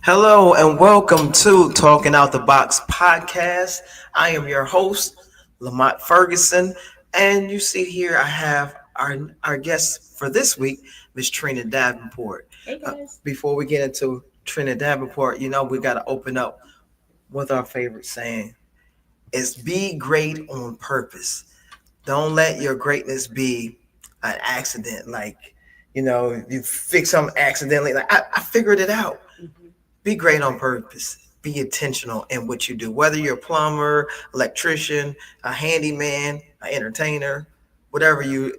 Hello and welcome to Talking Out the Box podcast. I am your host, Lamont Ferguson, and you see here I have our guest for this week, Miss Trina Davenport. Hey guys. Before we get into Trina Davenport, we got to open up with our favorite saying: "It's be great on purpose. Don't let your greatness be an accident. You fix something accidentally. Like I figured it out. Mhm. Be great on purpose. Be intentional in what you do, whether you're a plumber, electrician, a handyman, an entertainer, whatever you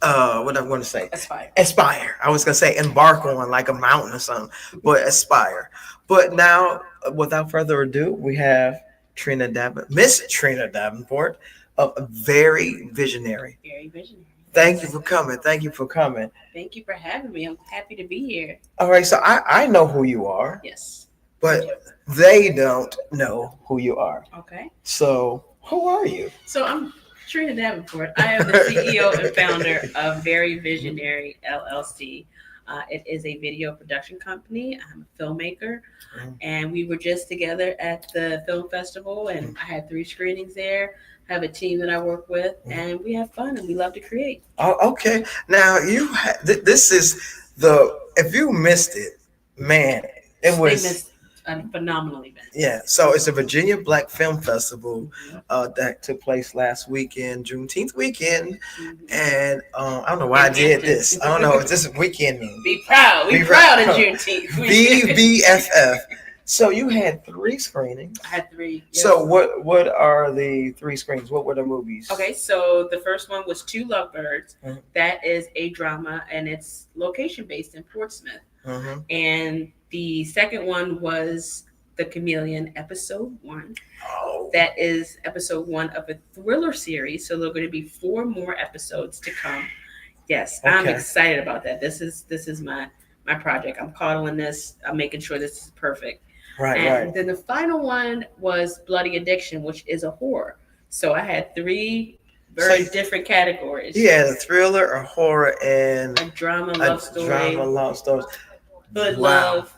what I'm going to say. Aspire. Aspire. I was going to say embark on like a mountain or something, but aspire. But now, without further ado, we have Miss Trina Davenport, a very visionary. Very visionary. Thank you for coming. Thank you for coming. Thank you for having me. I'm happy to be here. All right, so I know who you are, Yes. but they don't know who you are. Okay. So, who are you? So I'm Trina Davenport. I am the CEO and founder of Very Visionary LLC. It is a video production company. I'm a filmmaker, and we were just together at the film festival, and I had 3 screenings there. I have a team that I work with, and we have fun, and we love to create. Oh, okay. Now this is if you missed it, man, it They was missed a phenomenal event. yeah. So it's a Virginia Black Film Festival Mhm. that took place last weekend, Juneteenth weekend, Mhm. and I don't know why I did this. I don't know what this weekend means. Be proud. Be Be proud proud. of Juneteenth. BBFF. So you had 3 screenings. I had 3. Yes. So what are the 3 screenings? What were the movies? Okay, so the first one was Two Lovebirds. Mhm. That is a drama, and it's location based in Portsmouth. Mm-hmm. And the second one was The Chameleon, episode 1. Oh. That is episode 1 of a thriller series. So there are going to be 4 more episodes to come. Yes, I'm Okay. excited about that. This is my project. I'm coddling this. I'm making sure this is perfect. Right, And right. then the final one was Bloody Addiction, which is a horror. So I had 3 very So- different categories. Yeah, a thriller, a horror, and A drama, a love story, drama love story. hood Wow. love.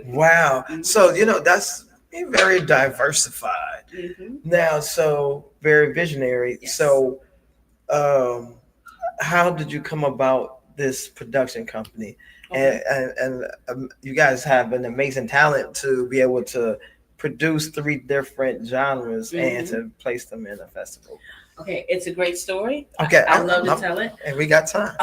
Wow. So that's very diversified. Mhm. Now, so very visionary. Yes. So, how did you come about this production company? Okay. And you guys have an amazing talent to be able to produce 3 different genres and to place them in a festival. Okay, it's a great story. Okay, I love to I'm- tell it. And we got time.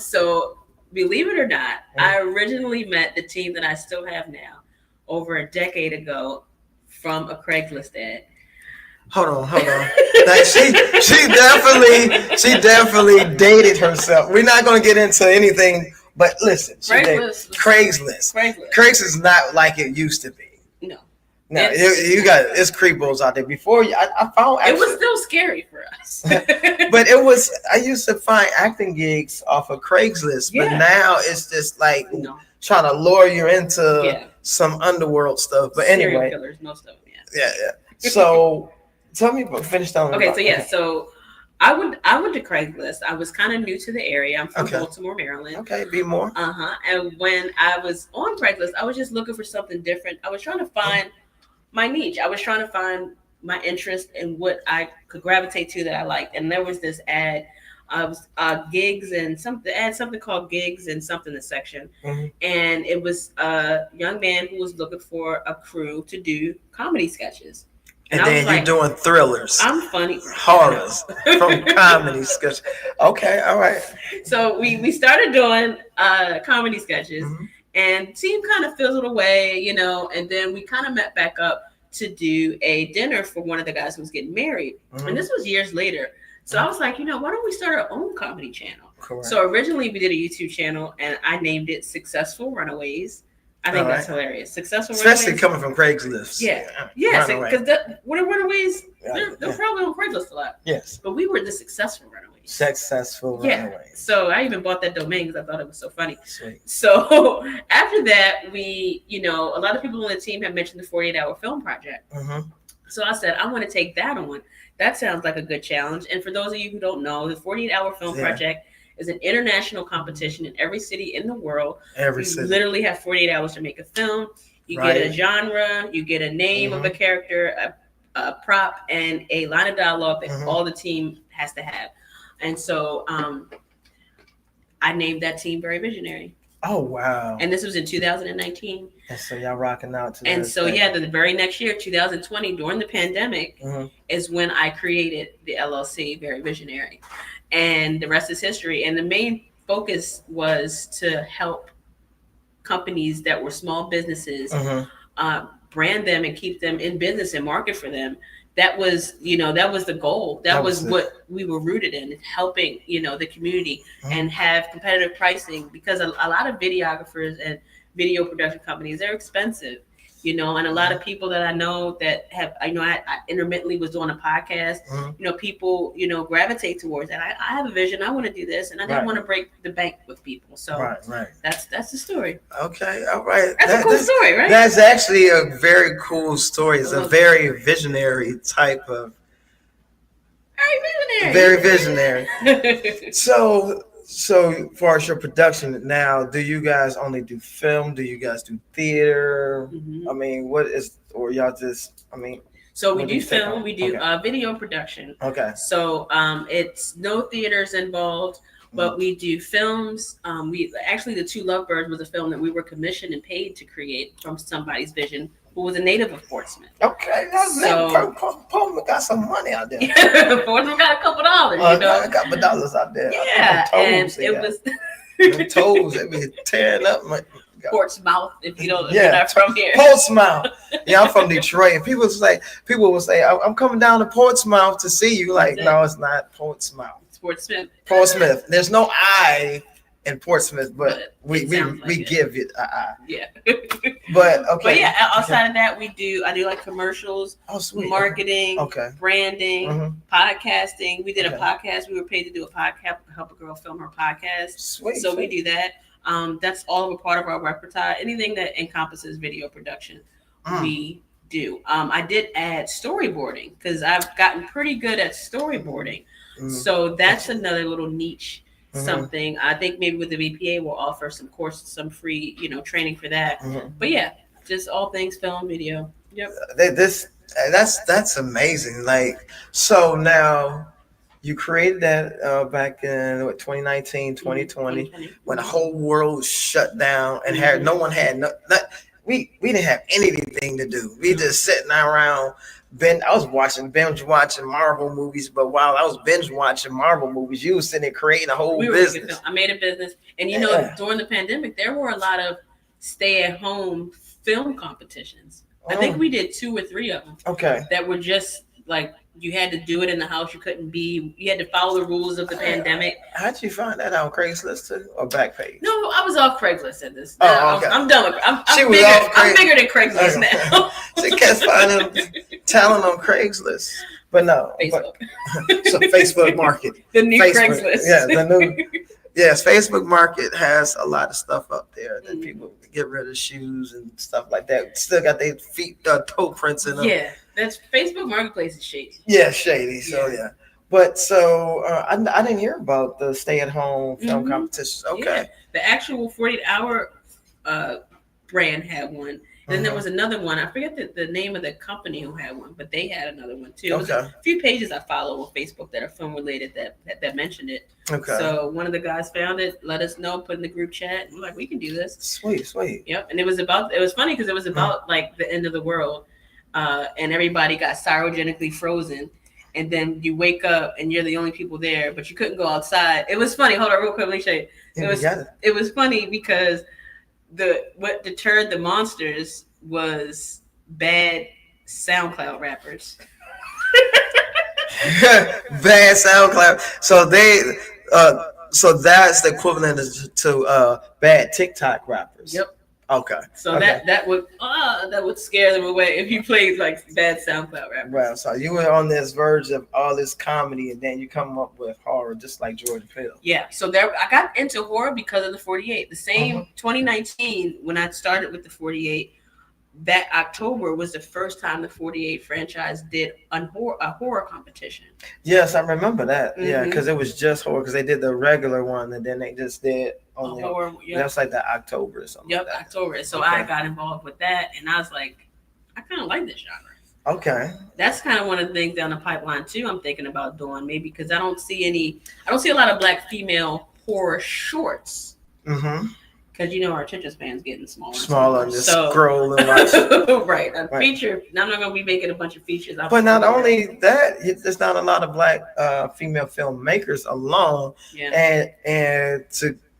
So, believe it or not, I originally met the team that I still have now over a decade ago from a Craigslist ad. Hold on. Like she definitely dated herself. We're not gonna get into anything, but listen, Craigslist. Craigslist is not like it used to be. No. No, it's creepos out there. Before I found It was still scary for us. but it was. I used to find acting gigs off of Craigslist, but Yeah. now it's just like No. trying to lure you into Yeah. some underworld stuff. But Serial anyway, killers, most of them, yeah. yeah. So tell me, finish down. Okay, so yeah, so I went to Craigslist. I was kind of new to the area. I'm from Okay. Baltimore, Maryland. Okay, be more. And when I was on Craigslist, I was just looking for something different. I was trying to find my niche. I was trying to find my interest in what I could gravitate to that I liked. And there was this ad of gigs and something called gigs and something the section. Mhm. And it was a young man who was looking for a crew to do comedy sketches. And I was then you're like, doing thrillers, I'm funny. horrors from comedy sketches. Okay, all right. So we started doing comedy sketches, Mhm. and team kind of fizzled away, and then we kind of met back up to do a dinner for one of the guys who was getting married. Mhm. And this was years later. So I was like, why don't we start our own comedy channel? Correct. So originally we did a YouTube channel, and I named it Successful Runaways. I think All that's right. hilarious. Successful Especially Runaways. coming from Craigslist. Yes, Runaway. because what are Runaways? Yeah, They're yeah. probably on Craigslist a lot. Yes. But we were the Successful Runaways. Successful Yeah. Runaways. So I even bought that domain because I thought it was so funny. Sweet. So after that, we, a lot of people on the team have mentioned the 48-hour film project. Mm-hmm. So I said, I want to take that on. That sounds like a good challenge. And for those of you who don't know, the 48-hour film project is an international competition in every city in the world. Every You city. literally have 48 hours to make a film. You get a Right. genre, you get a name of a Mm-hmm. character, a prop, and a line of dialogue that Mm-hmm. all the team has to have. And so I named that team Very Visionary. Oh wow. And this was in 2019. And so y'all rocking out to And that so, yeah, effect. the very next year, 2020, during the pandemic, Mm-hmm. is when I created the LLC, Very Visionary. And the rest is history. And the main focus was to help companies that were small businesses Mm-hmm. brand them and keep them in business and market for them. That was, that was the goal. That That was was it. what we were rooted in, helping, the community Mm-hmm. and have competitive pricing, because a lot of videographers and video production companies, they're expensive, and a lot of people that I know that have, I intermittently was doing a podcast, Mm-hmm. people, gravitate towards that. I have a vision. I want to do this, and I didn't Right. want to break the bank with people. So Right. Right. that's the story. Okay. All right. That's a cool story, right? That's actually a very cool story. It's a Well, very visionary type of. Very Very visionary. visionary. So far as your production now, do you guys only do film? Do you guys do theater? Mhm. I mean, what is, or y'all just? I mean, So we what do do you think film, on? we do Okay. video production. Okay. So it's no theaters involved, but we do films. We actually, the Two Lovebirds was a film that we were commissioned and paid to create from somebody's vision who was a native of Portsmouth. Okay. That's So- Portland got some money out there. Portsmouth got a couple dollars, Got a couple dollars out there. Yeah, and it was Them toes, they be tearing up. Portsmouth. If you don't, if Yeah. you're not from here. Portsmouth. Yeah, I'm from Detroit. And people will say, I'm coming down to Portsmouth to see you. Like, no, it's not Portsmouth. Portsmouth. Portsmouth. There's no I in Portsmouth, but we it sounds like it. give it a I. Yeah. But okay. But yeah, outside of that, I do like commercials, Oh, sweet. marketing, Okay. branding, Mhm. podcasting. We did a Okay. podcast. We were paid to do a podcast, help a girl film her podcast. Sweet. So we sweet. do that. That's all of a part of our repertoire. Anything that encompasses video production, we do. I did add storyboarding because I've gotten pretty good at storyboarding. Mm. So that's another little niche. Mhm. Something I think maybe with the VPA we'll offer some courses, some free, training for that. Mhm. But yeah, just all things film, video. Yep. That's amazing. Like, so now you created that back in 2019, 2020, when the whole world was shut down and had no one had we didn't have anything to do. We just sitting around. I was binge watching Marvel movies, but while I was binge watching Marvel movies, you was sitting there creating a whole business. I made a business, and during the pandemic, there were a lot of stay-at-home film competitions. I think we did 2 or 3 of them. Okay. That were just like you had to do it in the house. You had to follow the rules of the pandemic. How'd you find that on Craigslist too, or Backpage? No, I was off Craigslist at this. Oh, okay. I'm done with. I'm bigger than Craigslist now. She kept finding talent on Craigslist, but no. Facebook. So Facebook Market. The new Facebook, Craigslist. Yeah, the new. Yes, Facebook Market has a lot of stuff up there that people get rid of shoes and stuff like that. Still got their feet, toe prints in them. Yeah, that's Facebook Marketplace is shady. Yeah, shady. So yeah. But so I didn't hear about the stay-at-home film competitions. Okay. Yeah. The actual 48-hour brand had one. Then there was another one. I forget the name of the company who had one, but they had another one too. There was a few pages I follow on Facebook that are film related that mentioned it. Okay. So one of the guys found it, let us know, put in the group chat. We're like, we can do this. Sweet. Yep. And it was funny because it was about like the end of the world, and everybody got cryogenically frozen. And then you wake up and you're the only people there, but you couldn't go outside. It was funny. Hold on, real quick. Let me show you. It was funny because what deterred the monsters was bad SoundCloud rappers. Bad SoundCloud. So that's the equivalent to bad TikTok rappers. Yep. Okay. So that would scare them away if you played like bad SoundCloud rappers. Well, so you were on this verge of all this comedy, and then you come up with horror, just like Jordan Peele. Yeah. So I got into horror because of the 48. The same 2019 when I started with the 48. that October was the first time the 48 franchise did a horror competition. Yes, I remember that. Yeah, Mm-hmm. because it was just horror. Because they did the regular one, and then they just did A only. horror. That Yep. was like that October or something. Yep. Like October. So Okay. I got involved with that, and I was like, I kind of like this genre. that. Okay. That's kind of one of the things down the pipeline too. I'm thinking about doing maybe because I don't see a lot of black female horror shorts Mm-hmm. because you know our attention span's getting smaller. And Smaller and just So scroll and watch. right, a Right. feature. Now I'm not gonna be making a bunch of features. But not only that, there's not a lot of black female filmmakers alone, Yeah. and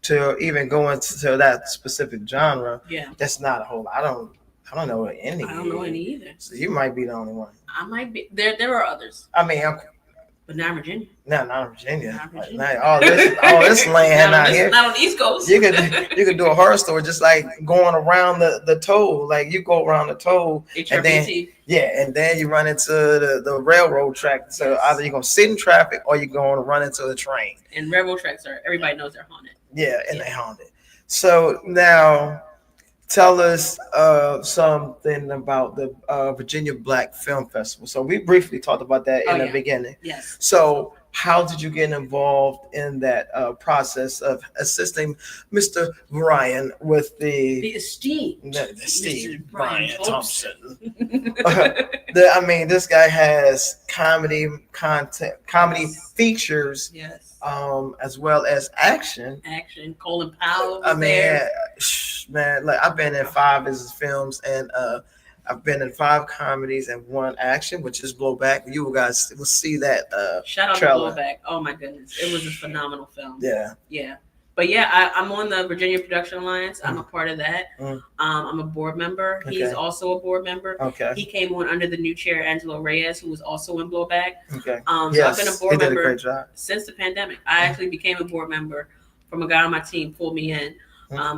to even go into that specific genre, Yeah. that's not a whole lot. I don't know any. I don't know any either. So you might be the only one. I might be there. There are others, I mean, but not Virginia. no, not Virginia. Not Virginia. Like, all this land not, out here. not on the East Coast. You could do a horror story just like going around the toll. Like you go around the toll, and then and then you run into the railroad track. So Yes. either you're gonna sit in traffic or you're gonna run into the train. And railroad tracks are everybody knows they're haunted. Yeah, and they haunted. So now tell us something about the Virginia Black Film Festival. So we briefly talked about that in the beginning. Yes. So how did you get involved in that process of assisting Mr. Brian with The esteemed the Steve Mr. Brian Thompson? I mean, this guy has comedy content, comedy features, Yes. as well as action. Action. Colin Powell. I Was mean, there. man, like I've been in 5 of his films, and I've been in 5 comedies and 1 action, which is Blowback. You guys will see that. Shout out trailer. to Blowback. Oh my goodness, it was a phenomenal film. Yeah. Yeah. But yeah, I'm on the Virginia Production Alliance. I'm a part of that. Mm. I'm a board member. Okay. He's also a board member. Okay. He came on under the new chair, Angelo Reyes, who was also in Blowback. Okay. So Yes, I've been a he board did a member great job. since the pandemic. I actually became a board member from a guy on my team pulled me in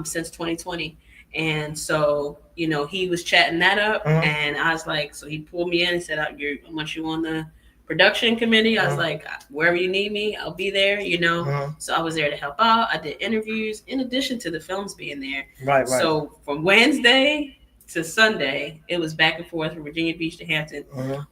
since 2020. And so, you know, he was chatting that up, and I was like, so he pulled me in and said, I want you on the production committee. I was like, wherever you need me, I'll be there, you know. So I was there to help out. I did interviews in addition to the films being there. Right. So from Wednesday to Sunday, it was back and forth from Virginia Beach to Hampton,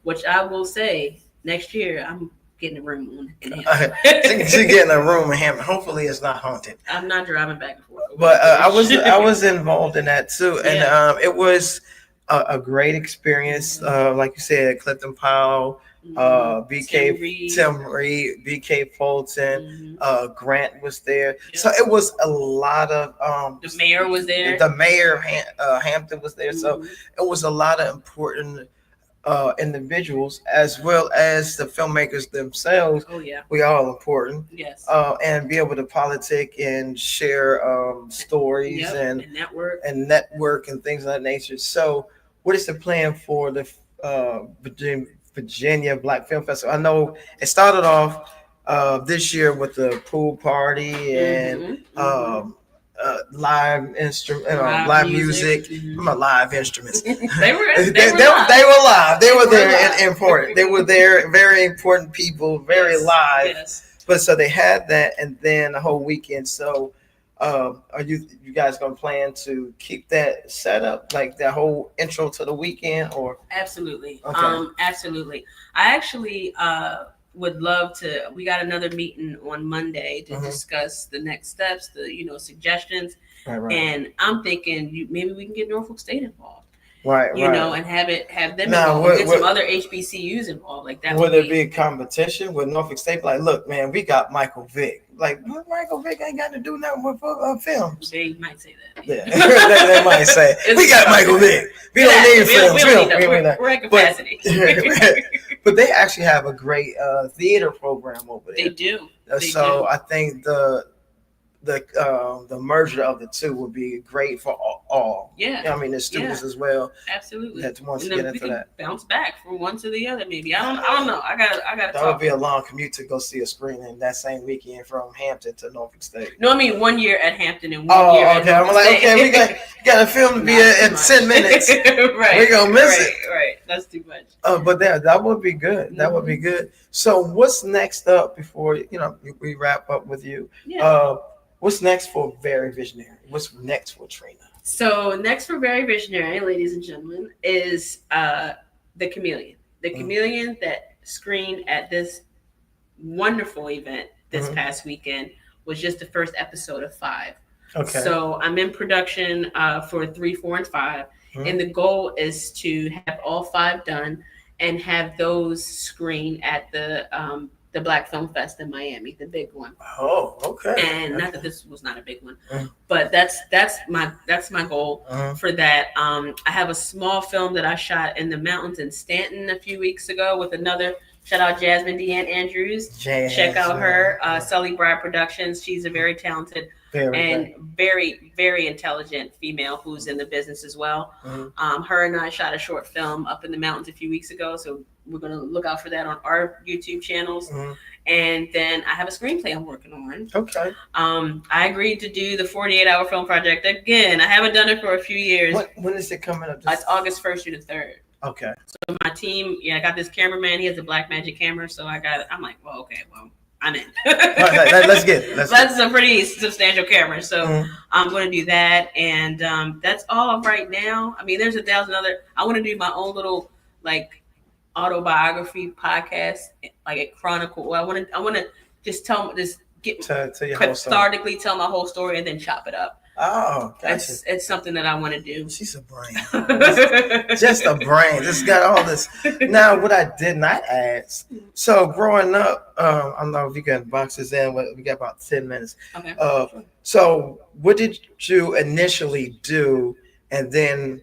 which I will say next year I'm getting a room in Hampton. She getting a room in Hampton. Hopefully, it's not haunted. I'm not driving back and forth. But I was involved in that too, and Yeah. it was a great experience. Like you said, Clifton Powell, BK Tim Reed, BK Fulton, Grant was there. Yep. So it was a lot of the mayor was there. The mayor Hampton was there. So it was a lot of important individuals as well as the filmmakers themselves. Oh yeah, we all important. Yes. And be able to politic and share stories and network and things of that nature. So what is the plan for the Virginia Black Film Festival? I know it started off this year with the pool party and live music. Live instruments. they were live. They were there and important. They were there, very important people, very live. Yes. But so they had that, and then the whole weekend. So, are you guys gonna plan to keep that set up, like that whole intro to the weekend, or? Absolutely. Okay. Absolutely. I actually would love to. We got another meeting on Monday to discuss the next steps, the suggestions, right. And I'm thinking maybe we can get Norfolk State involved, right? And have them involved. Get some other HBCUs involved, like that. Would there be a competition with Norfolk State? Like, look, man, we got Michael Vick. Like, Michael Vick ain't got to do nothing with films. They might say that. Yeah, they might say we got Michael Vick. We don't need films. We're at capacity. But they actually have a great theater program over there. They do. I think the merger of the two would be great for all. Yeah. I mean, the students as well. Absolutely. That wants to get into that. Bounce back from one to the other, maybe. I don't know. I got. That would be a long commute to go see a screening that same weekend from Hampton to Norfolk State. No, I mean 1 year at Hampton and 1 year at Norfolk State. Okay, we got a film to be in 10 minutes. Right. We're gonna miss it. Right. That's too much. But that would be good. That would be good. So what's next up before we wrap up with you? Yeah. What's next for Very Visionary? What's next for Trina? So next for Very Visionary, ladies and gentlemen, is the Chameleon. The Chameleon that screened at this wonderful event this past weekend was just the first episode of 5. Okay. So I'm in production for 3, 4, and 5, and the goal is to have all 5 done and have those screen at the Black Film Fest in Miami, the big one. Oh, okay. And not that this was not a big one, but that's my goal for that. I have a small film that I shot in the mountains in Stanton a few weeks ago with another. Shout out Jasmine Deanne Andrews. Check out her Sully Bride Productions. She's a very talented very, very intelligent female who's in the business as well. Her and I shot a short film up in the mountains a few weeks ago, so we're going to look out for that on our YouTube channels. And then I have a screenplay I'm working on. Okay. I agreed to do the 48-hour film project again. I haven't done it for a few years. When is it coming up? It's August 1st through the 3rd. Okay. So my team, I got this cameraman. He has a Blackmagic camera, so I'm like, well, I'm in. Let's get it. That's a pretty substantial camera, so I'm going to do that, and that's all right now. I mean, there's 1,000 other. I want to do my own little autobiography podcast, like a chronicle. I want to just cathartically tell my whole story and then chop it up. Oh, gotcha. It's something that I want to do. She's a brain. Just a brain. Just got all this. Now, what I did not ask. So, growing up, I don't know if you can box this in. We got about 10 minutes. Okay. So, what did you initially do? And then,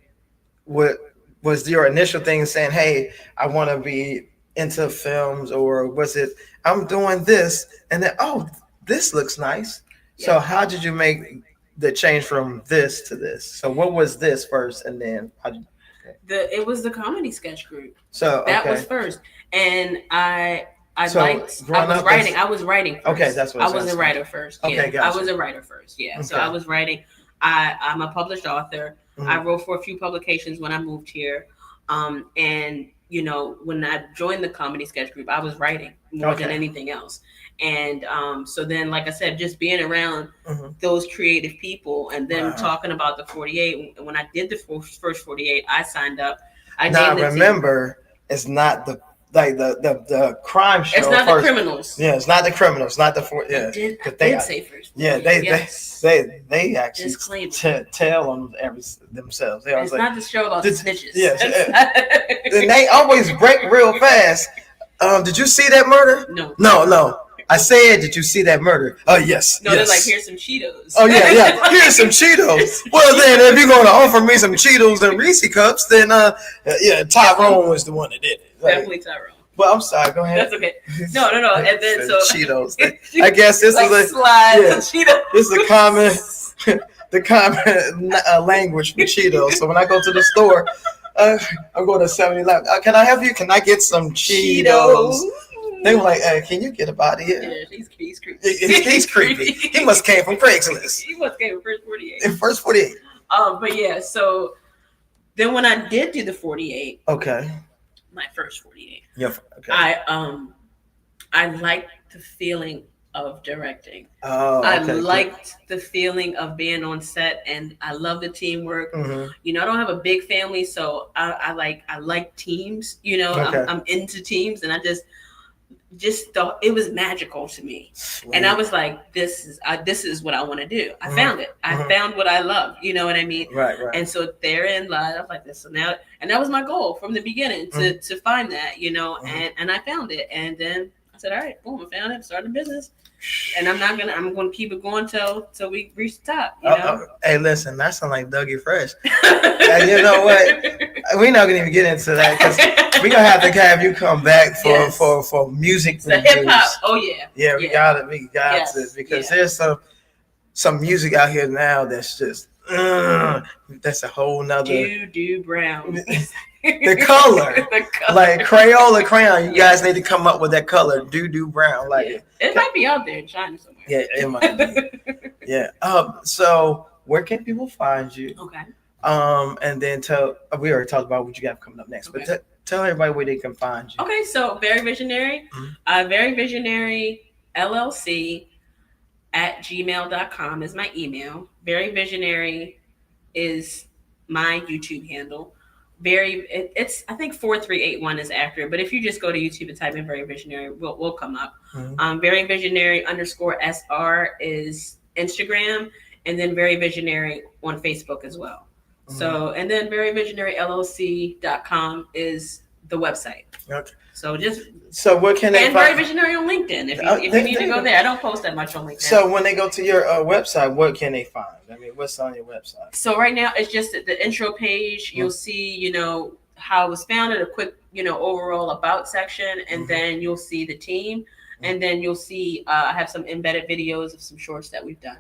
what was your initial thing saying, hey, I want to be into films? Or was it, I'm doing this, and then, oh, this looks nice. Yeah. So, how did you make the change from this to this? So what was this first, and then it was the comedy sketch group. So that was first, and I was writing first. Okay, that's what I was a writer first. Okay, yeah. gotcha. I was a writer first. Yeah, okay. So I was writing. I'm a published author. I wrote for a few publications when I moved here, and when I joined the comedy sketch group, I was writing more than anything else. And so then, like I said, just being around those creative people and them talking about the 48. When I did the first 48, I signed up. Remember, it's not the crime show. It's not first. The criminals. Yeah, it's not the criminals. Not the four. Yeah, I did say first. Yeah, they actually tell on themselves. It's not the show about the snitches. Yes, and they always break real fast. Did you see that murder? No. I said, did you see that murder? Oh, yes. No, they're like, here's some Cheetos. Oh, yeah. Here's some Cheetos. Well, then, if you're going to offer me some Cheetos and Reese cups, then, Tyrone was the one that did it. Definitely Tyrone. Well, I'm sorry. Go ahead. That's okay. No. And then, so. Cheetos. I guess this like is Cheetos. This is a common language for Cheetos. So when I go to the store, I'm going to 7-Eleven. Can I help you? Can I get some Cheetos? They were like, can you get up out of here? Yeah, he's creepy. He's creepy. He must came from Craigslist. He must came from First 48. In First 48. But yeah, so then when I did do the 48. Okay. My first 48. Yeah. Okay. I liked the feeling of directing. Oh, okay. I liked the feeling of being on set, and I love the teamwork. I don't have a big family, so I like teams. I'm into teams, and I just thought it was magical to me. Sweet. And I was like, this is what I want to do. I found it. I found what I love. You know what I mean? Right. And so therein lies, I was like this. So now, and that was my goal from the beginning to find that, and I found it. And then I said, all right, boom, I found it, started a business. And I'm going to keep it going till we reach the top, Hey, listen, that sounds like Dougie Fresh. And you know what? We're not going to even get into that because we're going to have you come back for music reviews. The hip hop. Oh, yeah. Yeah, we got to because there's some music out here now that's just, that's a whole nother. Doo Brown. The color. Like Crayola crayon. You guys need to come up with that color. Doo Brown. Like it might be out there in China somewhere. Yeah, it might be. Yeah. So where can people find you? Okay. And then we already talked about what you got coming up next, but tell everybody where they can find you. Okay, so Very Visionary, Very Visionary LLC @gmail.com is my email. Very Visionary is my YouTube handle. It's I think 4381 is accurate, but if you just go to YouTube and type in Very Visionary, we'll come up. Very Visionary underscore SR is Instagram, and then Very Visionary on Facebook as well. So, and then veryvisionaryllc.com is the website. Okay. So what can they and find? Very Visionary on LinkedIn if you need to go there. I don't post that much on LinkedIn. So when they go to your website, what can they find? I mean, what's on your website? So right now it's just the intro page. You'll see, how it was founded, a quick, overall about section, and then you'll see the team, and then you'll see I have some embedded videos of some shorts that we've done,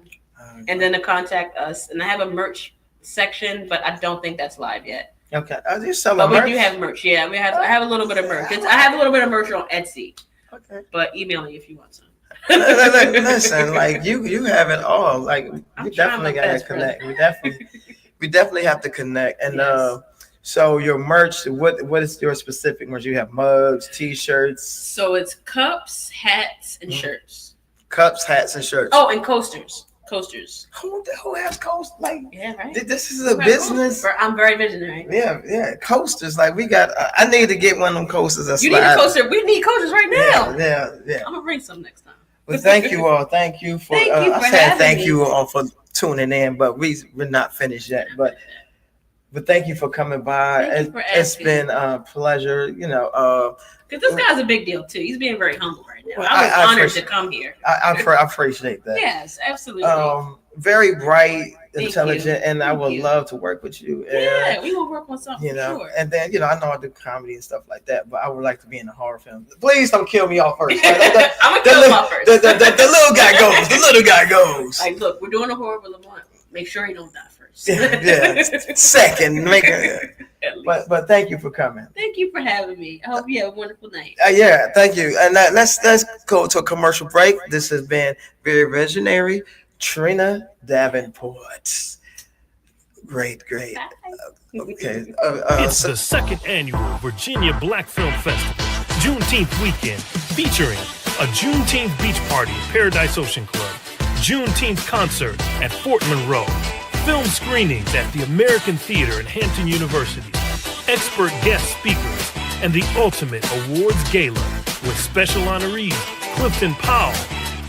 and then to contact us. And I have a merch section, but I don't think that's live yet. Okay, are you selling but merch? We do have merch. Yeah, I have a little bit of merch. I have a little bit of merch on Etsy. Okay, but email me if you want some. Listen, like you have it all. Like we definitely gotta connect. We definitely have to connect. And yes. So your merch, what is your specific merch? You have mugs, t-shirts. So it's cups, hats, and shirts. Cups, hats, and shirts. Oh, and coasters. Who has coasters? Like, yeah, right. This is a business. I'm very visionary. Yeah. Coasters. Like we got. I need to get one of them coasters. You need a coaster. We need coasters right now. Yeah. I'm gonna bring some next time. Well, thank you all. Thank you for. Thank you all for tuning in, but we're not finished yet. But thank you for coming by. It's been a pleasure. Because this guy's a big deal too. He's being very humble right now. I was honored to come here. I appreciate that. Yes, absolutely. Very bright, intelligent, and I would love to work with you. Yeah, we will work on something. Sure. And then I know I do comedy and stuff like that, but I would like to be in a horror film. Please don't kill me off first. Right? I'm gonna kill him off first. The little guy goes. The little guy goes. Like, look, we're doing a horror with Lamont. Make sure he don't die first. Yeah. Second, but thank you for coming. Thank you for having me. I hope you have a wonderful night. Yeah, thank you. And let's go to a commercial break. This has been Very Visionary, Trina Davenport. Great. Okay. It's the second annual Virginia Black Film Festival, Juneteenth weekend, featuring a Juneteenth beach party at Paradise Ocean Club, Juneteenth concert at Fort Monroe, film screenings at the American Theater and Hampton University, expert guest speakers, and the ultimate awards gala with special honorees Clifton Powell,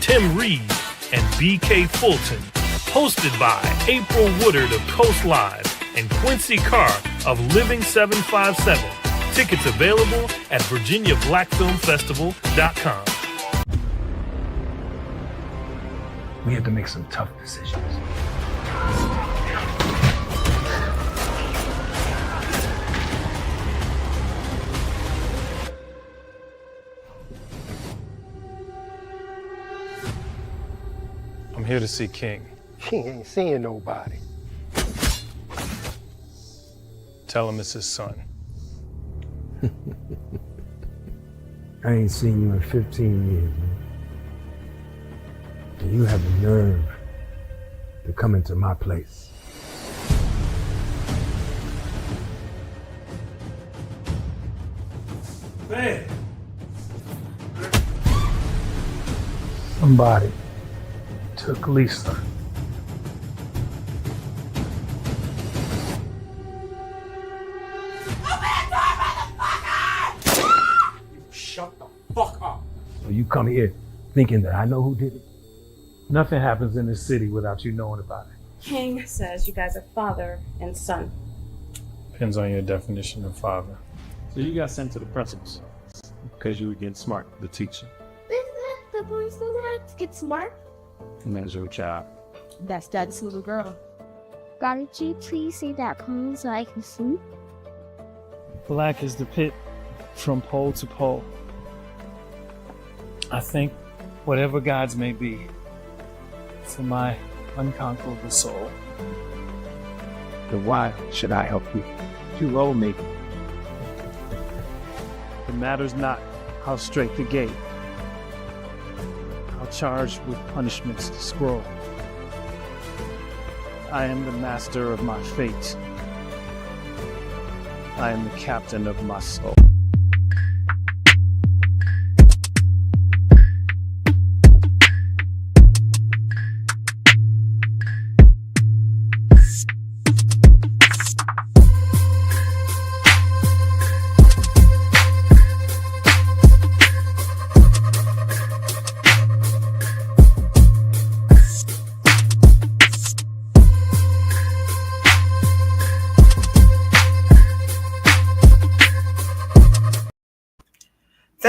Tim Reed, and B.K. Fulton. Hosted by April Woodard of Coast Live and Quincy Carr of Living 757. Tickets available at VirginiaBlackFilmFestival.com. We had to make some tough decisions. I'm here to see King. He ain't seeing nobody. Tell him it's his son. I ain't seen you in 15 years, man. And you have the nerve to come into my place. Man! Somebody took Lisa. Shut the fuck up. So you come here thinking that I know who did it? Nothing happens in this city without you knowing about it. King says you guys are father and son. Depends on your definition of father. So you got sent to the principal's office because you were getting smart with the teacher. Isn't that the boys don't like to get smart? Measure child. That's Dad's little girl. God, you please say that poem so I can sleep? Black is the pit from pole to pole. I think whatever gods may be, for my unconquerable soul. Then why should I help you? You owe me. It matters not how straight the gate, how charged with punishments the scroll. I am the master of my fate. I am the captain of my soul.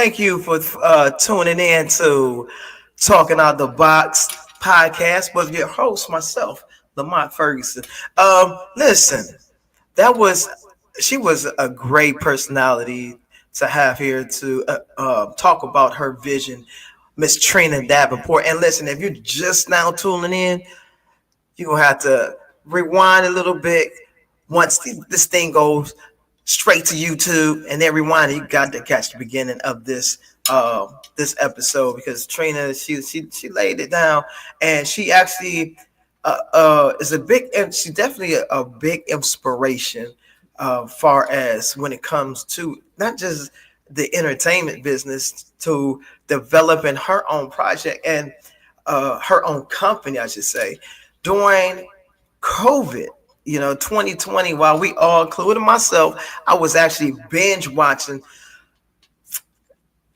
thank you for tuning in to Talking Out the Box podcast with your host, myself, Lamont Ferguson. Listen, that was she was a great personality to have here to talk about her vision, Miss Trina Davenport. And listen, if you're just now tuning in, you're gonna have to rewind a little bit once this thing goes straight to YouTube and then rewind. You got to catch the beginning of this episode because Trina she laid it down and she actually is a big and she's definitely a big inspiration far as when it comes to not just the entertainment business to developing her own project and her own company, I should say, during COVID, 2020, while we all, including myself, I was actually binge watching.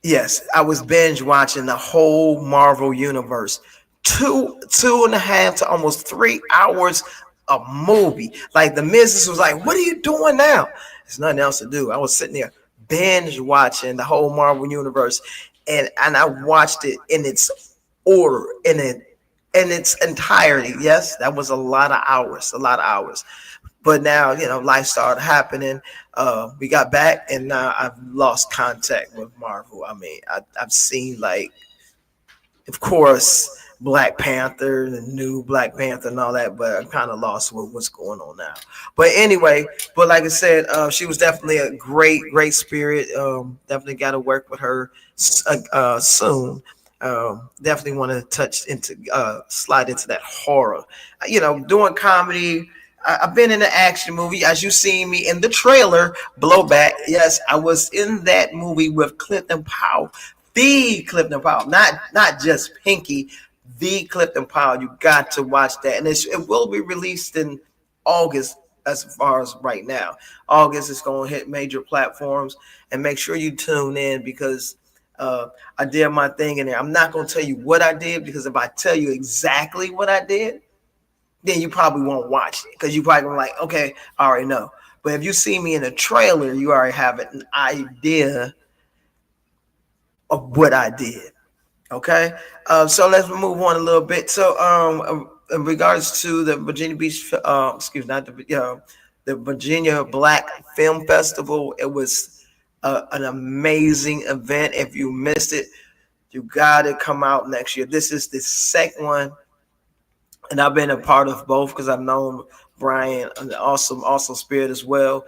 Yes, I was binge watching the whole Marvel universe. Two and a half to almost 3 hours a movie. Like the missus was like, "What are you doing now?" There's nothing else to do. I was sitting there binge watching the whole Marvel universe, and I watched it in its order, in its entirety. Yes, that was a lot of hours, a lot of hours. But now, life started happening. We got back, and now I've lost contact with Marvel. I mean, I've seen, like, of course, Black Panther, the new Black Panther, and all that, but I kind of lost what's going on now. But anyway, but like I said, she was definitely a great spirit. Definitely got to work with her soon. Definitely want to slide into that horror. Doing comedy. I've been in an action movie, as you seen me in the trailer, Blowback. Yes, I was in that movie with Clifton Powell, the Clifton Powell, not just Pinky, the Clifton Powell. You got to watch that, and it will be released in August. As far as right now, August is going to hit major platforms, and make sure you tune in because I did my thing in there. I'm not going to tell you what I did because if I tell you exactly what I did, then you probably won't watch it because you probably gonna like, okay, I already know. But if you see me in a trailer, you already have an idea of what I did. Okay, so let's move on a little bit. So, in regards to the Virginia Beach, not the Virginia Black Film Festival, it was an amazing event. If you missed it, you gotta come out next year. This is the second one. And I've been a part of both because I've known Brian, an awesome spirit as well.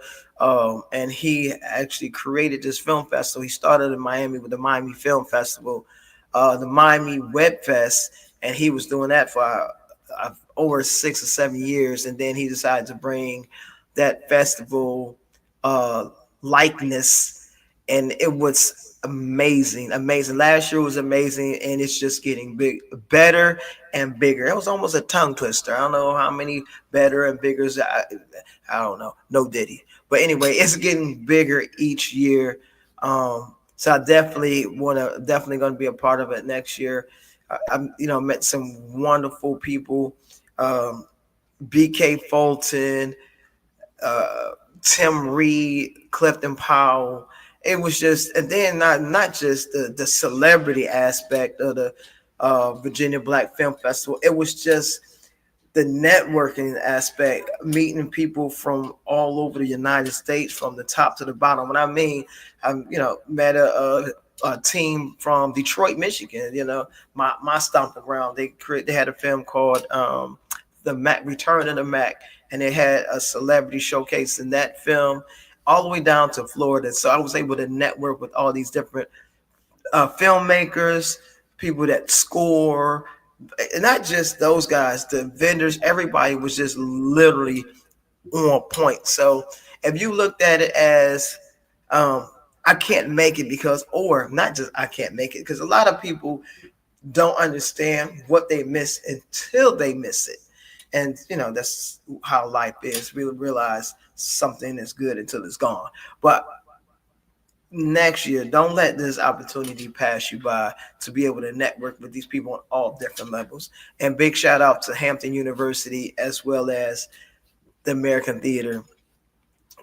And he actually created this film festival. He started in Miami with the Miami Film Festival, the Miami Web Fest, and he was doing that for over 6 or 7 years. And then he decided to bring that festival likeness, and it was amazing. Last year was amazing, and it's just getting better and bigger. It was almost a tongue twister. I don't know how many better and bigger. I don't know. No Diddy. But anyway, it's getting bigger each year. So I definitely going to be a part of it next year. I met some wonderful people. BK Fulton, Tim Reed, Clifton Powell. It was just, and then not just the celebrity aspect of the Virginia Black Film Festival. It was just the networking aspect, meeting people from all over the United States, from the top to the bottom. What I mean, I met a team from Detroit, Michigan. My stomping ground. They had a film called the Mac, Return of the Mac, and they had a celebrity showcase in that film, all the way down to Florida. So I was able to network with all these different filmmakers, people that score, and not just those guys, the vendors. Everybody was just literally on point. So if you looked at it as I can't make it because, or not just I can't make it, because a lot of people don't understand what they miss until they miss it. And, that's how life is. We realize something is good until it's gone. But next year, don't let this opportunity pass you by to be able to network with these people on all different levels. And big shout out to Hampton University as well as the American Theater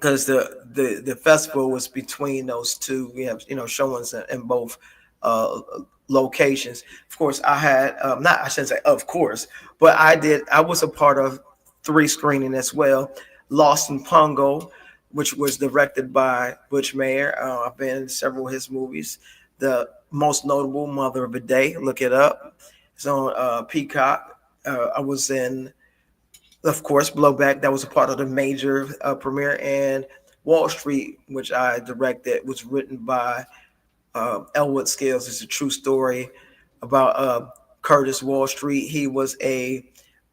because the festival was between those two. We have showings in both uh, locations. Of course, I had not I shouldn't say of course, but I was a part of three screening as well. Lost in Pungo, which was directed by Butch Mayer. I've been in several of his movies. The most notable, Mother of a Day. Look it up. It's on Peacock. I was in, of course, Blowback. That was a part of the major premiere, and Wall Street, which I directed, was written by Elwood Scales. It's a true story about Curtis Wall Street. He was a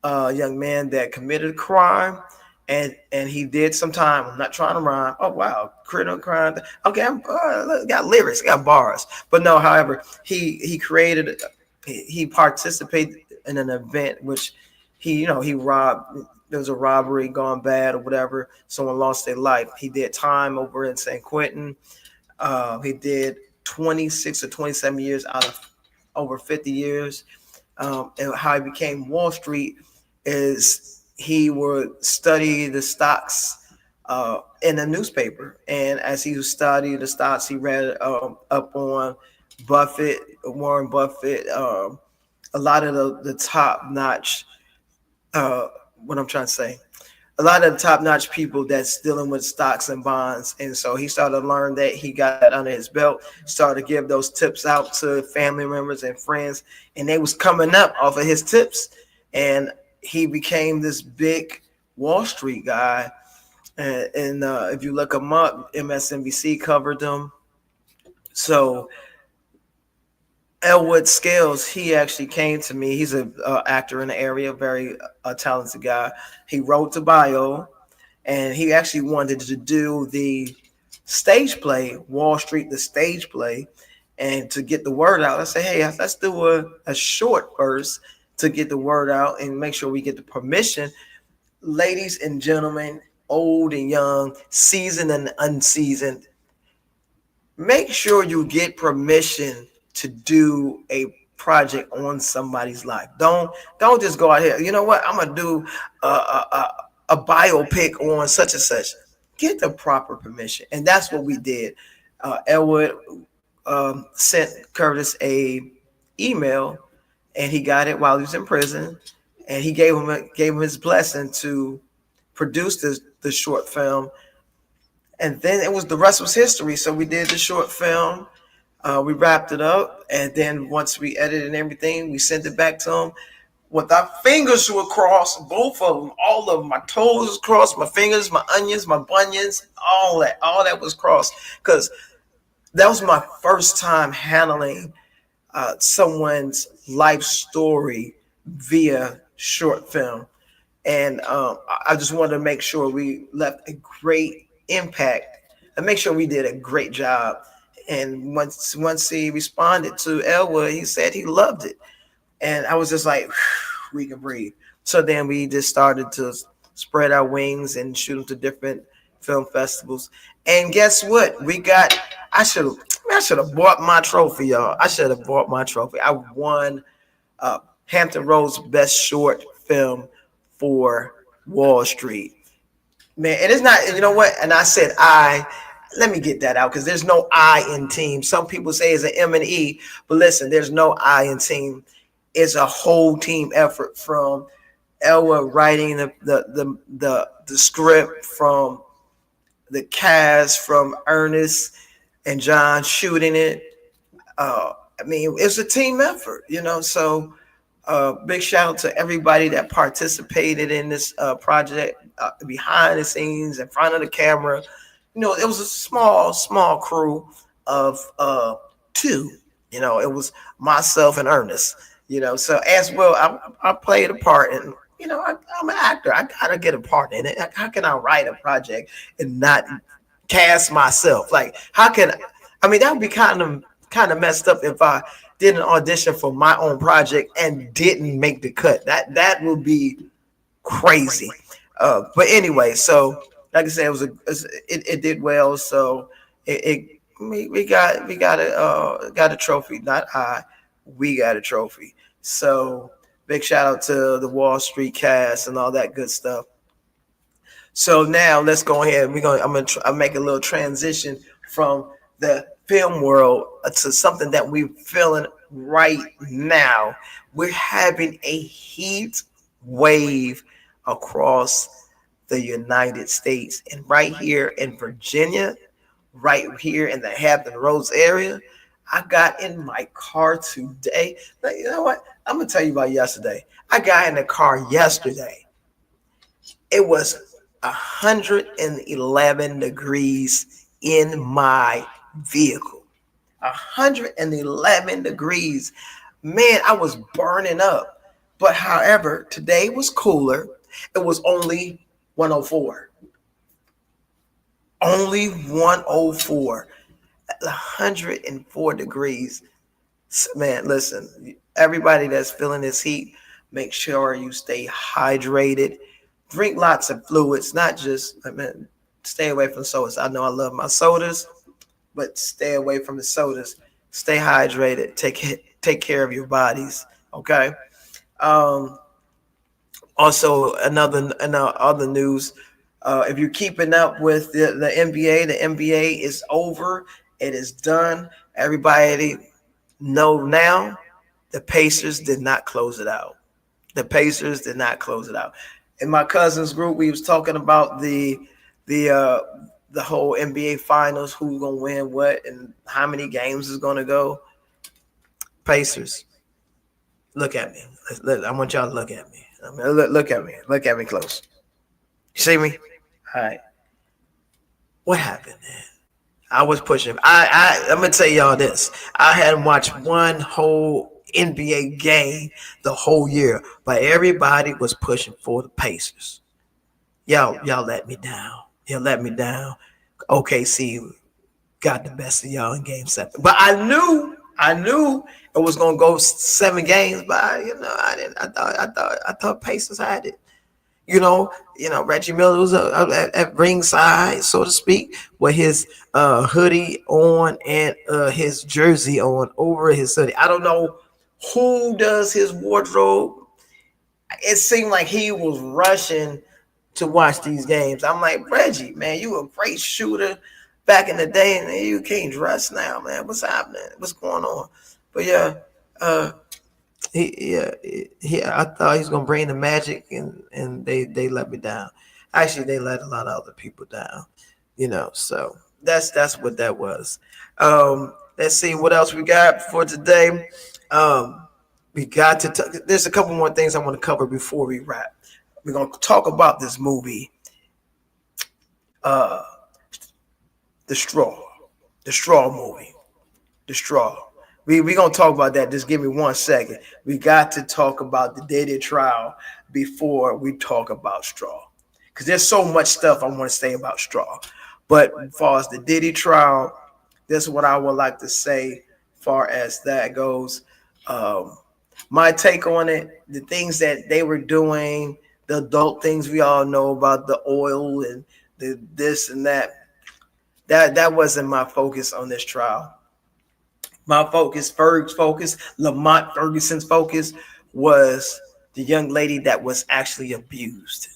young man that committed a crime, and he did some time. I'm not trying to rhyme. Oh wow, criminal crime. Okay, I'm got lyrics, got bars, but no. However, he created, he participated in an event which he robbed. There was a robbery gone bad or whatever. Someone lost their life. He did time over in San Quentin. He did 26 or 27 years out of over 50 years. And how he became Wall Street is he would study the stocks in a newspaper. And as he studied the stocks, he read up on Buffett, Warren Buffett, a lot of the top notch, what I'm trying to say, a lot of the top-notch people that's dealing with stocks and bonds. And so he started to learn that. He got that under his belt, started to give those tips out to family members and friends, and they was coming up off of his tips. And he became this big Wall Street guy. And if you look him up, MSNBC covered him. So Elwood Scales, he actually came to me. He's an actor in the area, very talented guy. He wrote the bio, and he actually wanted to do the stage play, Wall Street, the stage play, and to get the word out. I said, hey, let's do a short first to get the word out and make sure we get the permission. Ladies and gentlemen, old and young, seasoned and unseasoned, make sure you get permission to do a project on somebody's life. Don't just go out here. You know what? I'm gonna do a biopic on such and such. Get the proper permission, and that's what we did. Elwood sent Curtis a email, and he got it while he was in prison, and he gave him his blessing to produce the short film, and then the rest was history. So we did the short film. We wrapped it up, and then once we edited and everything, we sent it back to him with our fingers were crossed, both of them, all of them. My toes was crossed, my fingers, my onions, my bunions, all that was crossed, because that was my first time handling someone's life story via short film, and I just wanted to make sure we left a great impact and make sure we did a great job. And once he responded to Elwood, he said he loved it. And I was just like, we can breathe. So then we just started to spread our wings and shoot them to different film festivals. And guess what? I should have bought my trophy, y'all. I should have bought my trophy. I won Hampton Roads Best Short Film for Wall Street. Man, it is not, you know what? And I said let me get that out, because there's no I in team. Some people say it's an M and E, but listen, there's no I in team. It's a whole team effort, from Elwood writing the script, from the cast, from Ernest and John shooting it. I mean, it's a team effort, So big shout out to everybody that participated in this project, behind the scenes, in front of the camera. It was a small crew of two. It was myself and Ernest. So as well, I played a part, and I'm an actor. I gotta get a part in it. How can I write a project and not cast myself? Like, how can I mean, that would be kind of messed up if I did an audition for my own project and didn't make the cut. That would be crazy. But anyway, so like I said, it did well. So we got a trophy. We got a trophy. So big shout out to the Wall Street cast and all that good stuff. So now let's go ahead. I'm make a little transition from the film world to something that we're feeling right now. We're having a heat wave across the United States, and right here in Virginia, right here in the Hampton Roads area. I got in my car today. You know what? I'm gonna tell you about yesterday. I got in the car yesterday. It was 111 degrees in my vehicle. 111 degrees. Man, I was burning up. But however, today was cooler. It was only 104. Only 104. 104 degrees. Man, listen, everybody that's feeling this heat, make sure you stay hydrated. Drink lots of fluids, not just, stay away from sodas. I know I love my sodas, but stay away from the sodas. Stay hydrated. Take care of your bodies. Okay. Um, Also, another other news. If you're keeping up with the NBA, the NBA is over. It is done. Everybody know now. The Pacers did not close it out. The Pacers did not close it out. In my cousin's group, we was talking about the uh, the whole NBA Finals, who's gonna win what, and how many games is gonna go. Pacers. Look at me. I want y'all to look at me. Look at me. Look at me close. You see me? All right. What happened, man? I was pushing. I'm gonna tell y'all this. I hadn't watched one whole NBA game the whole year, but everybody was pushing for the Pacers. Y'all let me down. Y'all let me down. OKC got the best of y'all in Game 7, but I knew it was gonna go 7 games. But I didn't. I thought Pacers had it. Reggie Miller was at ringside, so to speak, with his hoodie on and his jersey on over his hoodie. I don't know who does his wardrobe. It seemed like he was rushing to watch these games. I'm like, Reggie, man, you a great shooter back in the day, and you can't dress now, man. What's happening? What's going on? But yeah, I thought he was gonna bring the magic, and they let me down. Actually, they let a lot of other people down, So that's what that was. Let's see what else we got for today. We got to. There's a couple more things I want to cover before we wrap. We're gonna talk about this movie, uh, the Straw movie, the Straw. We gonna talk about that. Just give me 1 second. We got to talk about the Diddy trial before we talk about Straw, because there's so much stuff I want to say about Straw. But as far as the Diddy trial, this is what I would like to say. Far as that goes, my take on it, the things that they were doing, the adult things we all know about, the oil and the this and that. That wasn't my focus on this trial. My focus, Ferg's focus, Lamont Ferguson's focus was the young lady that was actually abused.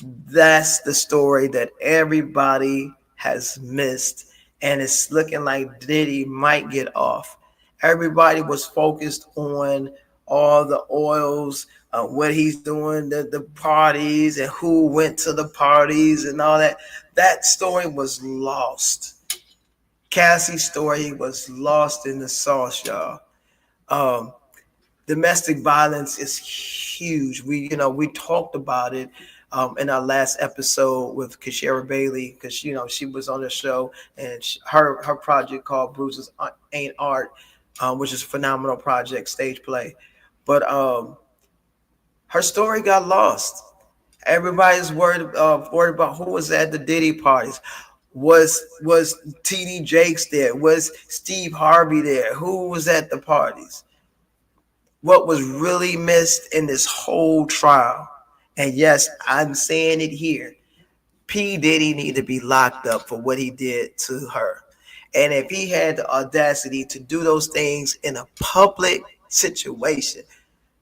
That's the story that everybody has missed, and it's looking like Diddy might get off. Everybody was focused on all the oils, what he's doing, the parties, and who went to the parties and all that. That story was lost. Cassie's story was lost in the sauce, y'all. Domestic violence is huge. We talked about it in our last episode with Kashara Bailey, because she was on the show, and her project called Bruce's Ain't Art, which is a phenomenal project, stage play. But her story got lost. Everybody's worried about who was at the Diddy parties. Was TD Jakes there? Was Steve Harvey there? Who was at the parties? What was really missed in this whole trial? And yes, I'm saying it here. P. Diddy need to be locked up for what he did to her. And if he had the audacity to do those things in a public situation,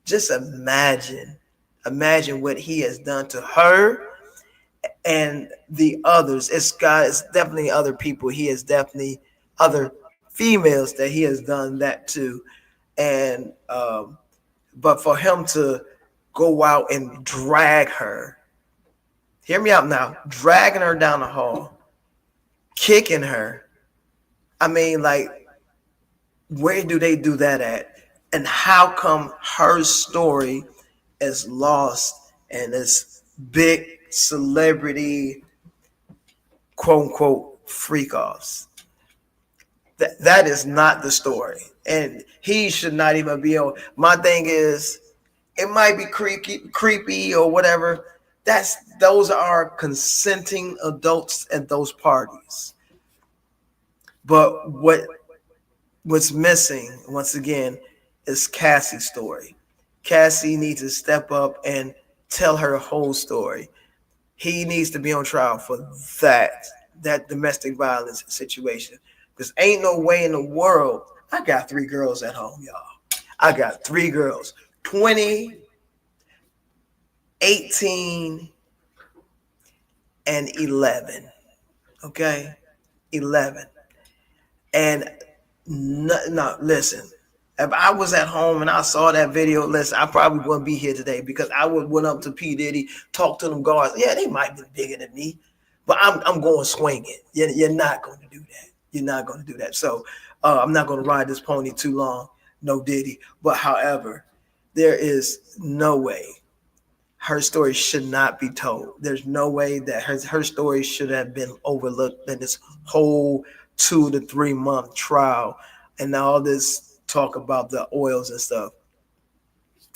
just imagine what he has done to her and the others. It's definitely other people. He has definitely other females that he has done that to, and but for him to go out and drag her, hear me out now, dragging her down the hall, kicking her. I mean, like, where do they do that at? And how come her story is lost and this big celebrity quote unquote freak offs? That is not the story. And he should not even be on. My thing is, it might be creepy or whatever. Those are consenting adults at those parties. But what's missing once again is Cassie's story. Cassie needs to step up and tell her whole story. He needs to be on trial for that domestic violence situation. Because ain't no way in the world. I got 3 girls at home, y'all. I got 3 girls. 20, 18, and 11. Okay? 11. And no, listen. If I was at home and I saw that video, listen, I probably wouldn't be here today because I would went up to P. Diddy, talk to them guards. Yeah, they might be bigger than me, but I'm going swinging. You're not going to do that. You're not going to do that. So I'm not going to ride this pony too long. No Diddy. But however, there is no way her story should not be told. There's no way that her story should have been overlooked in this whole 2 to 3 month trial and all this talk about the oils and stuff.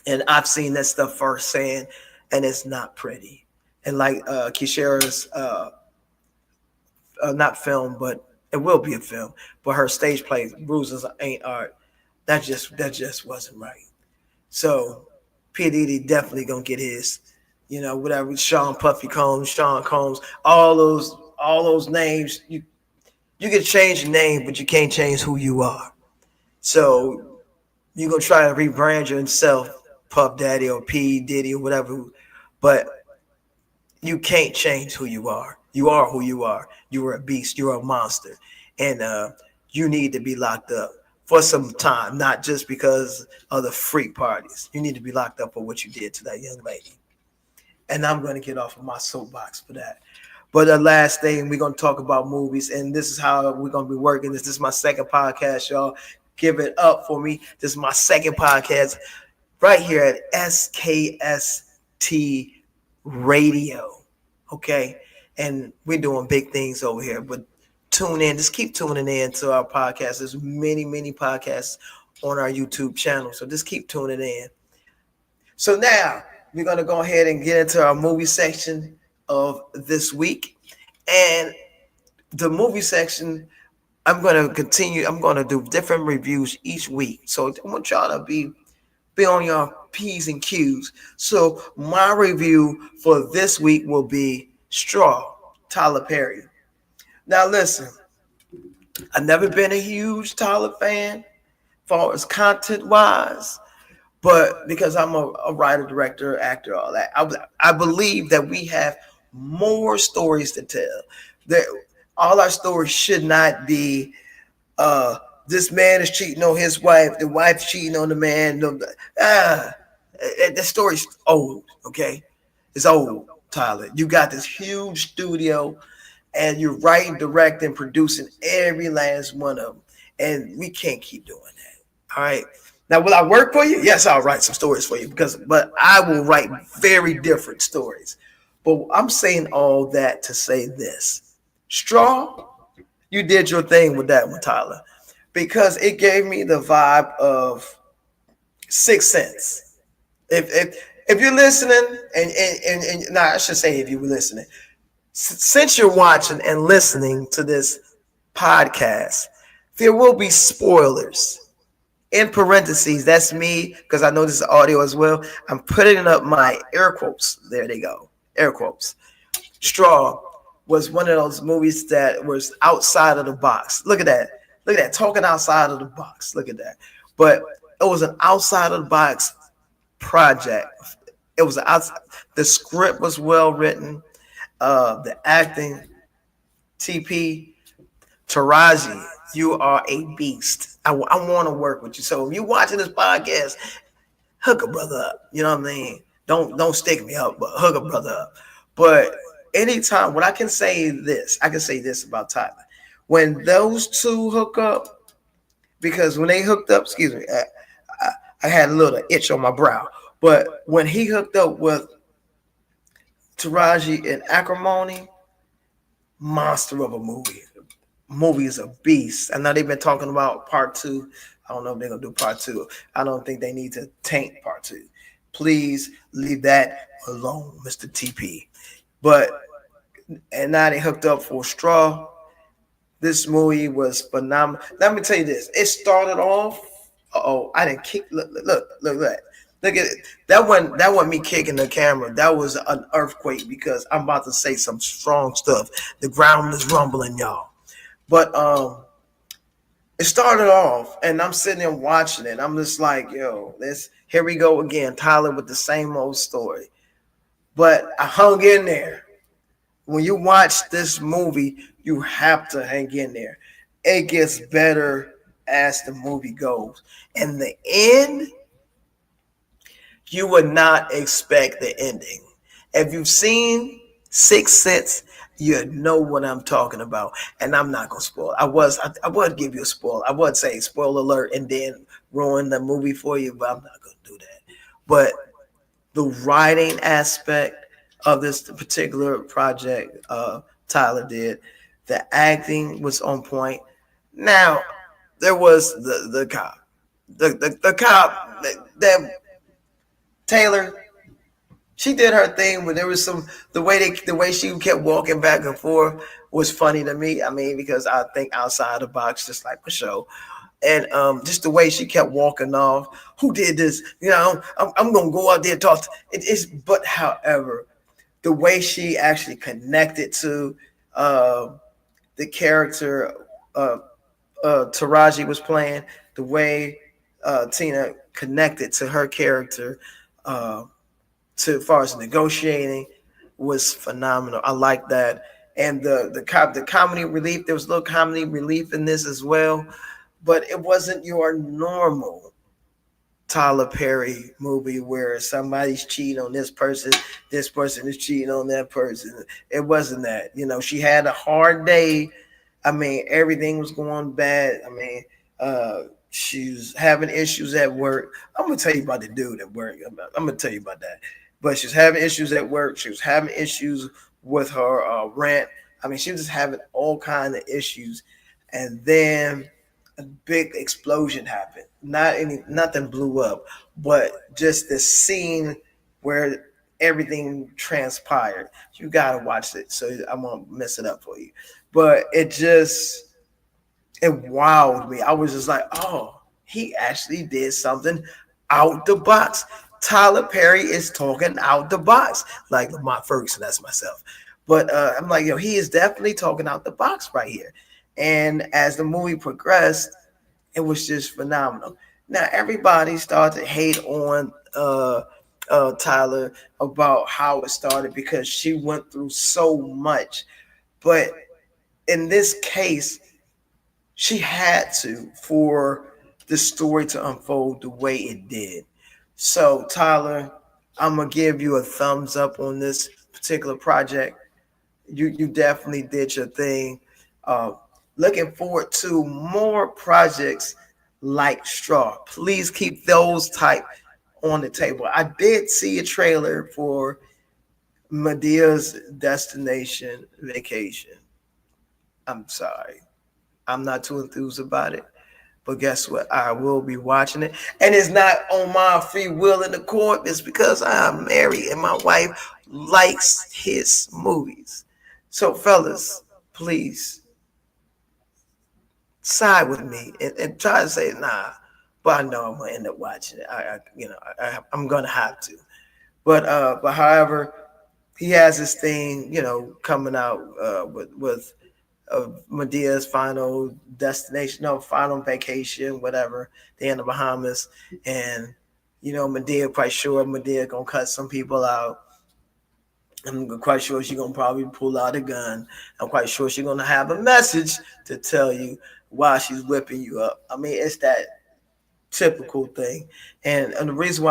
And I've seen that stuff firsthand, and it's not pretty. And like Kishara's not film, but it will be a film, but her stage play, Bruises Ain't Art, that just wasn't right. So P. Diddy definitely gonna get his, whatever, Sean Puffy Combs, Sean Combs, all those names. You can change your name, but you can't change who you are. So you're going to try to rebrand yourself, Puff Daddy or P. Diddy or whatever, but you can't change who you are. You are who you are. You are a beast. You're a monster. And you need to be locked up for some time, not just because of the freak parties. You need to be locked up for what you did to that young lady. And I'm going to get off of my soapbox for that. But the last thing, we're going to talk about movies, and this is how we're going to be working. This is my second podcast, y'all. Give it up for me. This is my second podcast right here at SKST Radio. Okay? And we're doing big things over here. But tune in. Just keep tuning in to our podcast. There's many, many podcasts on our YouTube channel. So just keep tuning in. So now we're going to go ahead and get into our movie section of this week. And the movie section, I'm going to continue. I'm going to do different reviews each week. So I want y'all to be on your P's and Q's. So my review for this week will be Straw, Tyler Perry. Now listen, I've never been a huge Tyler fan as far as content-wise, but because I'm a writer, director, actor, all that, I believe that we have more stories to tell. That all our stories should not be this man is cheating on his wife, the wife cheating on the man. That story's old, okay? It's old, Tyler. You got this huge studio, and you're writing, directing, producing every last one of them, and we can't keep doing that. All right. Now, will I work for you? Yes, I'll write some stories for you but I will write very different stories. But I'm saying all that to say this. Straw, you did your thing with that one, Tyler, because it gave me the vibe of Sixth Sense. If you're listening, and nah, I should say if you were listening, since you're watching and listening to this podcast, there will be spoilers. In parentheses, that's me, because I know this is audio as well. I'm putting up my air quotes. There they go. Air quotes. Straw was one of those movies that was outside of the box. Look at that. Look at that. Talking outside of the box. Look at that. But it was an outside of the box project. It was outside. The script was well written. The acting, TP, Taraji, you are a beast. I want to work with you. So if you're watching this podcast, hook a brother up. You know what I mean? Don't stick me up, but hook a brother up. But anytime, what I can say this about Tyler. When those two hook up, because when they hooked up, excuse me, I had a little itch on my brow. But when he hooked up with Taraji and Acrimony, monster of a movie. Movie is a beast. I know they've been talking about part two. I don't know if they're gonna do part two. I don't think they need to taint part two. Please leave that alone, Mr. TP. But and now they hooked up for Straw. This movie was phenomenal. Let me tell you this. It started off. Oh, I didn't kick. Look at it. That wasn't me kicking the camera. That was an earthquake because I'm about to say some strong stuff. The ground is rumbling, y'all. But it started off, and I'm sitting there watching it. I'm just like, yo, here we go again. Tyler with the same old story. But I hung in there. When you watch this movie, you have to hang in there. It gets better as the movie goes. In the end, you would not expect the ending. If you've seen Sixth Sense, you know what I'm talking about. And I'm not gonna spoil. I would give you a spoil. I would say spoiler alert and then ruin the movie for you, but I'm not gonna do that. But the writing aspect of this particular project, Tyler did. The acting was on point. Now there was the cop, the cop that Taylor. She did her thing, but there was the way she kept walking back and forth was funny to me. I mean, because I think outside the box, just like Michelle, and just the way she kept walking off. Who did this? You know, I'm gonna go out there and talk. But however, the way she actually connected to the character Taraji was playing, the way Tina connected to her character. To as far as negotiating was phenomenal. I like that. And the comedy relief, there was a little comedy relief in this as well, but it wasn't your normal Tyler Perry movie where somebody's cheating on this person is cheating on that person. It wasn't that. You know, she had a hard day. I mean, everything was going bad. I mean, she was having issues at work. I'm gonna tell you about the dude at work. I'm gonna tell you about that. But she was having issues at work. She was having issues with her rent. I mean, she was just having all kinds of issues. And then a big explosion happened. Nothing blew up, but just the scene where everything transpired. You gotta watch it, so I'm gonna mess it up for you. But it wowed me. I was just like, oh, he actually did something out the box. Tyler Perry is talking out the box, like Lamont Ferguson. That's myself. But I'm like, yo, he is definitely talking out the box right here. And as the movie progressed, it was just phenomenal. Now everybody started to hate on Tyler about how it started because she went through so much. But in this case, she had to for the story to unfold the way it did. So, Tyler, I'm gonna give you a thumbs up on this particular project. You definitely did your thing. Looking forward to more projects like Straw. Please keep those type on the table. I did see a trailer for Medea's Destination Vacation. I'm sorry. I'm not too enthused about it. But guess what? I will be watching it. And it's not on my free will in the court. It's because I'm married and my wife likes his movies. So, fellas, please side with me and try to say, nah. But I know I'm going to end up watching it. I'm going to have to. But however, he has this thing, coming out with Medea's final destination, no, final vacation, whatever, they in the Bahamas. And, Medea quite sure Medea gonna cut some people out. I'm quite sure she's gonna probably pull out a gun. I'm quite sure she's gonna have a message to tell you why she's whipping you up. I mean, it's that typical thing. And the reason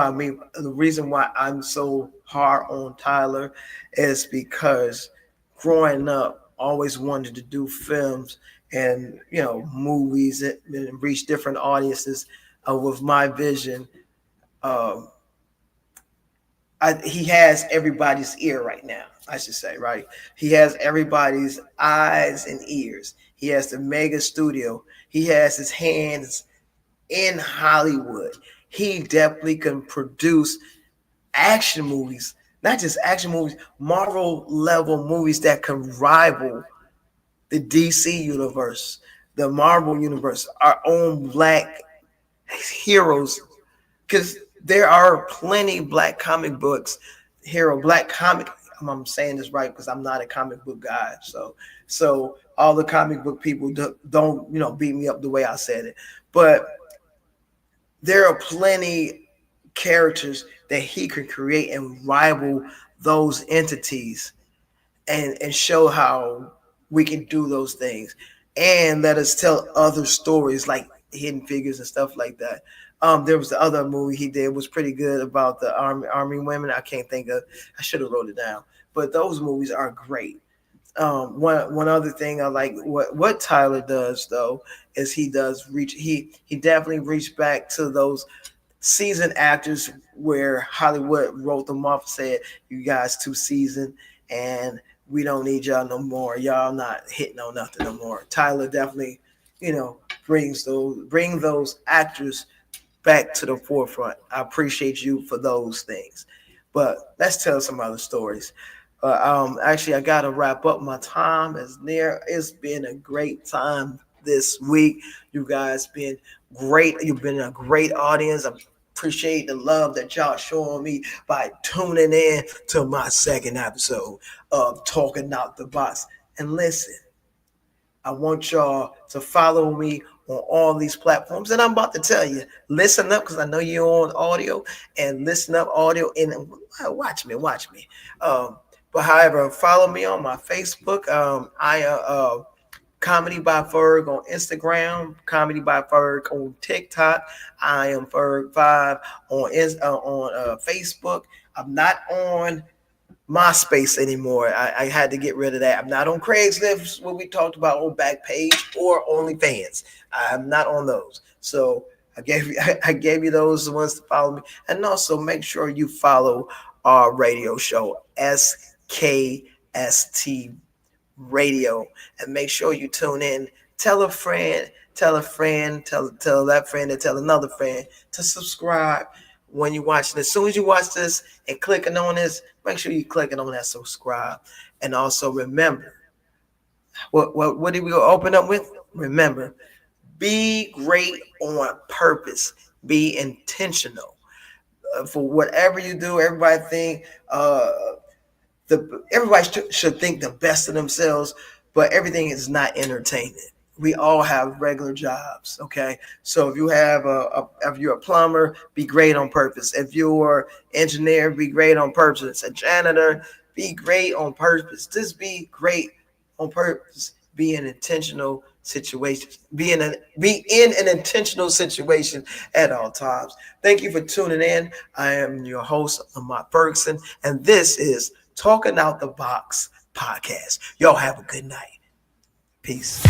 why I'm so hard on Tyler is because growing up, always wanted to do films and movies and reach different audiences with my vision. Um, he has everybody's ear right now. I should say, right? He has everybody's eyes and ears. He has the mega studio. He has his hands in Hollywood. He definitely can produce action movies, not just action movies, Marvel level movies that can rival the DC universe, the Marvel universe, our own black heroes. Because there are plenty black comic books, black comic. I'm saying this right because I'm not a comic book guy. So all the comic book people don't beat me up the way I said it. But there are plenty characters that he could create and rival those entities and show how we can do those things and let us tell other stories like Hidden Figures and stuff like that. There was the other movie he did was pretty good about the army women. I can't think of. I should have wrote it down. But those movies are great. One other thing I like what Tyler does though is he definitely reached back to those seasoned actors where Hollywood wrote them off and said, "You guys too seasoned and we don't need y'all no more. Y'all not hitting on nothing no more." Tyler definitely, bring those actors back to the forefront. I appreciate you for those things. But let's tell some other stories. Actually, I got to wrap up. My time is near. It's been a great time this week. You guys been great. You've been a great audience. I appreciate the love that y'all showing me by tuning in to my second episode of Talking Out the Box. And listen, I want y'all to follow me on all these platforms. And I'm about to tell you, listen up because I know you're on audio and listen up audio and watch me. But however, follow me on my Facebook. I Comedy by Ferg on Instagram, Comedy by Ferg on TikTok. I am Ferg5 on Facebook. I'm not on MySpace anymore. I had to get rid of that. I'm not on Craigslist, what we talked about on Backpage or OnlyFans. I'm not on those. So I gave you those ones to follow me. And also make sure you follow our radio show, SKST Radio, and make sure you tune in. Tell a friend, tell that friend to tell another friend to subscribe when you watch this. As soon as you watch this and clicking on this, make sure you clicking on that subscribe. And also remember, what did we open up with? Remember, be great on purpose. Be intentional. For whatever you do, everybody think everybody should think the best of themselves, but everything is not entertainment. We all have regular jobs, okay? So if you have if you're a plumber, be great on purpose. If you're an engineer, be great on purpose. A janitor, be great on purpose. Just be great on purpose. Be in an intentional situation. Be in an intentional situation at all times. Thank you for tuning in. I am your host, Lamont Ferguson, and this is Talking Out the Box podcast. Y'all have a good night. Peace.